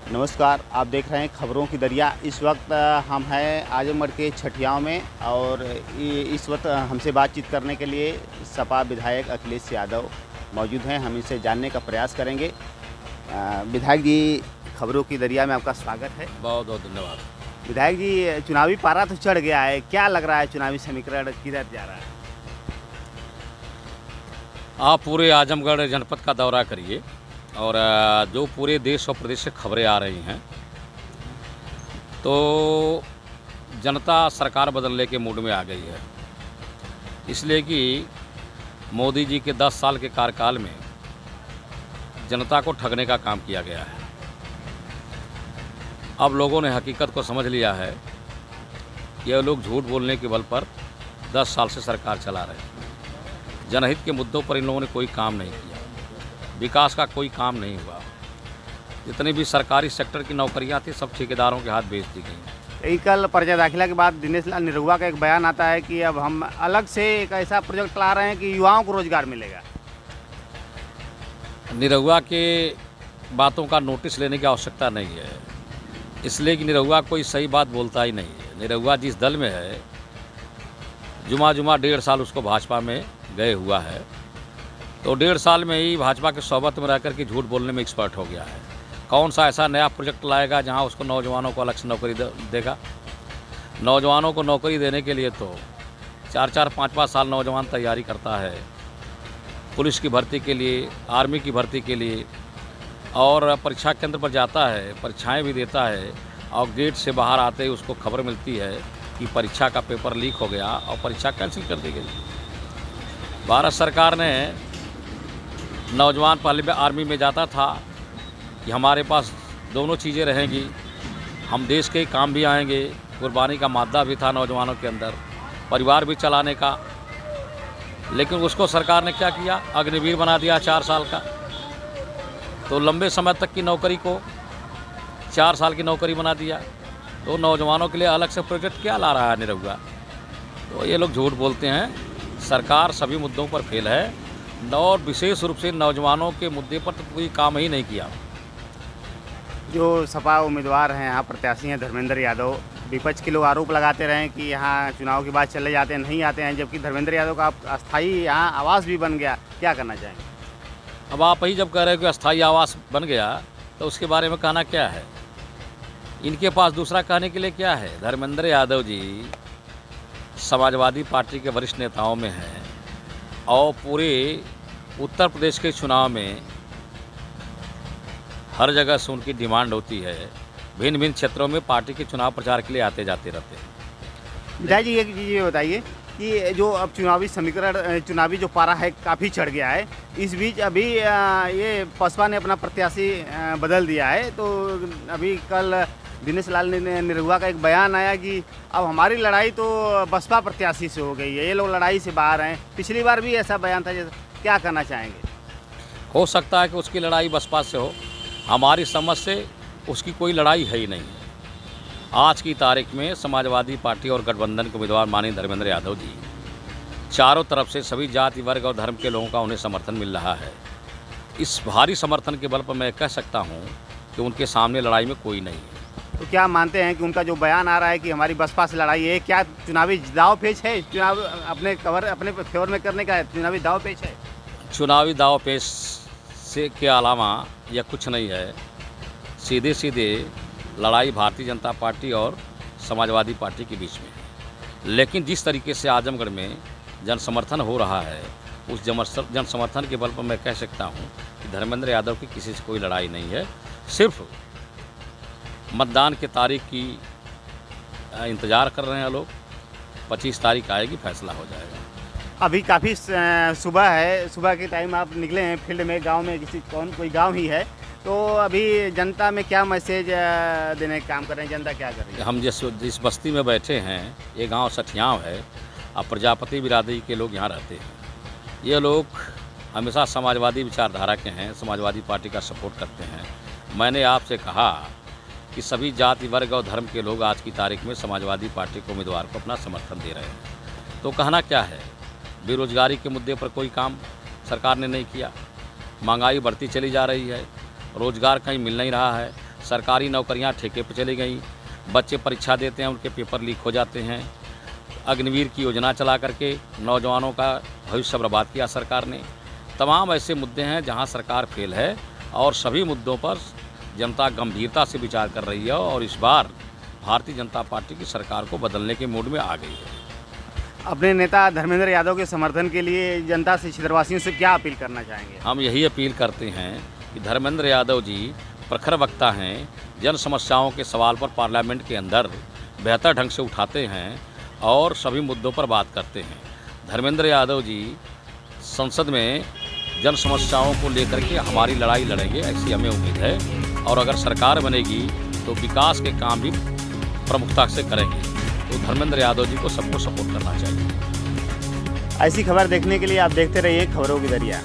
नमस्कार, आप देख रहे हैं खबरों की दरिया। इस वक्त हम हैं आजमगढ़ के छठियाव में और इस वक्त हमसे बातचीत करने के लिए सपा विधायक अखिलेश यादव मौजूद हैं। हम इनसे जानने का प्रयास करेंगे। विधायक जी, खबरों की दरिया में आपका स्वागत है। बहुत बहुत धन्यवाद। विधायक जी, चुनावी पारा तो चढ़ गया है, क्या लग रहा है चुनावी समीकरण किधर जा रहा है? आप पूरे आजमगढ़ जनपद का दौरा करिए और जो पूरे देश और प्रदेश से खबरें आ रही हैं तो जनता सरकार बदलने के मूड में आ गई है। इसलिए कि मोदी जी के 10 साल के कार्यकाल में जनता को ठगने का काम किया गया है। अब लोगों ने हकीकत को समझ लिया है। यह लोग झूठ बोलने के बल पर 10 साल से सरकार चला रहे हैं। जनहित के मुद्दों पर इन लोगों ने कोई काम नहीं किया, विकास का कोई काम नहीं हुआ। जितनी भी सरकारी सेक्टर की नौकरियां थी सब ठेकेदारों के हाथ बेच दी गई। कल पर्चा दाखिला के बाद दिनेश लाल निरहुआ का एक बयान आता है कि अब हम अलग से एक ऐसा प्रोजेक्ट ला रहे हैं कि युवाओं को रोजगार मिलेगा। निरहुआ के बातों का नोटिस लेने की आवश्यकता नहीं है, इसलिए कि निरहुआ कोई सही बात बोलता ही नहीं है। निरहुआ जिस दल में है, जुमा 1.5 साल उसको भाजपा में गए हुआ है, तो 1.5 साल में ही भाजपा के सोबत में रहकर के झूठ बोलने में एक्सपर्ट हो गया है। कौन सा ऐसा नया प्रोजेक्ट लाएगा जहां उसको नौजवानों को अलग से नौकरी देगा? नौजवानों को नौकरी देने के लिए तो 4-4, 5-5 साल नौजवान तैयारी करता है, पुलिस की भर्ती के लिए, आर्मी की भर्ती के लिए, और परीक्षा केंद्र पर जाता है, परीक्षाएँ भी देता है और गेट से बाहर आते ही उसको खबर मिलती है कि परीक्षा का पेपर लीक हो गया और परीक्षा कैंसिल कर दी गई। भारत सरकार ने नौजवान पहले भी आर्मी में जाता था कि हमारे पास दोनों चीज़ें रहेंगी, हम देश के काम भी आएंगे, कुर्बानी का मादा भी था नौजवानों के अंदर, परिवार भी चलाने का। लेकिन उसको सरकार ने क्या किया? अग्निवीर बना दिया 4 साल का। तो लंबे समय तक की नौकरी को 4 साल की नौकरी बना दिया। तो नौजवानों के लिए अलग से प्रोजेक्ट क्या ला रहा है निरहुआ? तो ये लोग झूठ बोलते हैं। सरकार सभी मुद्दों पर फेल है और विशेष रूप से नौजवानों के मुद्दे पर तो कोई काम ही नहीं किया। जो सपा उम्मीदवार हैं, यहाँ प्रत्याशी हैं धर्मेंद्र यादव, विपक्ष के लोग आरोप लगाते रहे कि यहाँ चुनाव के बाद चले जाते हैं, नहीं आते हैं, जबकि धर्मेंद्र यादव का अस्थाई यहाँ आवास भी बन गया। क्या करना चाहेंगे? अब आप ही जब कह रहे हो कि अस्थाई आवास बन गया तो उसके बारे में कहना क्या है? इनके पास दूसरा कहने के लिए क्या है? धर्मेंद्र यादव जी समाजवादी पार्टी के वरिष्ठ नेताओं में हैं और पूरे उत्तर प्रदेश के चुनाव में हर जगह से उनकी डिमांड होती है। भिन्न भिन्न क्षेत्रों में पार्टी के चुनाव प्रचार के लिए आते जाते रहते हैं। विधायक जी, एक चीज़ ये बताइए कि जो अब चुनावी समीकरण, चुनावी जो पारा है काफ़ी चढ़ गया है, इस बीच अभी ये बसपा ने अपना प्रत्याशी बदल दिया है। तो अभी कल दिनेश लाल निरहुआ का एक बयान आया कि अब हमारी लड़ाई तो बसपा प्रत्याशी से हो गई है, ये लोग लड़ाई से बाहर हैं। पिछली बार भी ऐसा बयान था। क्या करना चाहेंगे? हो सकता है कि उसकी लड़ाई बसपा से हो, हमारी समझ से उसकी कोई लड़ाई है ही नहीं। आज की तारीख में समाजवादी पार्टी और गठबंधन के उम्मीदवार माननीय धर्मेंद्र यादव जी, चारों तरफ से सभी जाति, वर्ग और धर्म के लोगों का उन्हें समर्थन मिल रहा है। इस भारी समर्थन के बल पर मैं कह सकता हूँ कि उनके सामने लड़ाई में कोई नहीं है। तो क्या मानते हैं कि उनका जो बयान आ रहा है कि हमारी बसपा से लड़ाई है, क्या चुनावी दाव पेच है? चुनाव अपने फेवर में करने का चुनावी दाव पेच है? चुनावी दाव पेच से के अलावा यह कुछ नहीं है। सीधे सीधे लड़ाई भारतीय जनता पार्टी और समाजवादी पार्टी के बीच में है। लेकिन जिस तरीके से आजमगढ़ में जन समर्थन हो रहा है, उस जन समर्थन के बल पर मैं कह सकता हूं कि धर्मेंद्र यादव की किसी से कोई लड़ाई नहीं है। सिर्फ मतदान की तारीख की इंतज़ार कर रहे हैं लोग। 25 तारीख आएगी, फैसला हो जाएगा। अभी काफ़ी सुबह है, सुबह के टाइम आप निकले हैं फील्ड में, गांव में कोई गांव ही है, तो अभी जनता में क्या मैसेज देने का काम कर रहे हैं? जनता क्या कर रही है? हम जिस बस्ती में बैठे हैं, ये गांव सठियाव है और प्रजापति बिरादरी के लोग यहाँ रहते हैं। ये लोग हमेशा समाजवादी विचारधारा के हैं, समाजवादी पार्टी का सपोर्ट करते हैं। मैंने आपसे कहा कि सभी जाति, वर्ग और धर्म के लोग आज की तारीख में समाजवादी पार्टी के उम्मीदवार को अपना समर्थन दे रहे हैं। तो कहना क्या है? बेरोजगारी के मुद्दे पर कोई काम सरकार ने नहीं किया, महंगाई बढ़ती चली जा रही है, रोजगार कहीं मिल नहीं रहा है, सरकारी नौकरियां ठेके पर चली गई, बच्चे परीक्षा देते हैं उनके पेपर लीक हो जाते हैं, अग्निवीर की योजना चला करके नौजवानों का भविष्य बर्बाद किया सरकार ने। तमाम ऐसे मुद्दे हैं जहां सरकार फेल है और सभी मुद्दों पर जनता गंभीरता से विचार कर रही है और इस बार भारतीय जनता पार्टी की सरकार को बदलने के मूड में आ गई है। अपने नेता धर्मेंद्र यादव के समर्थन के लिए जनता से, क्षेत्रवासियों से क्या अपील करना चाहेंगे? हम यही अपील करते हैं कि धर्मेंद्र यादव जी प्रखर वक्ता हैं, जन समस्याओं के सवाल पर पार्लियामेंट के अंदर बेहतर ढंग से उठाते हैं और सभी मुद्दों पर बात करते हैं। धर्मेंद्र यादव जी संसद में जन समस्याओं को लेकर के हमारी लड़ाई लड़ेंगे, ऐसी हमें उम्मीद है। और अगर सरकार बनेगी तो विकास के काम भी प्रमुखता से करेंगे। तो धर्मेंद्र यादव जी को सबको सपोर्ट करना चाहिए। ऐसी खबर देखने के लिए आप देखते रहिए खबरों की दरिया।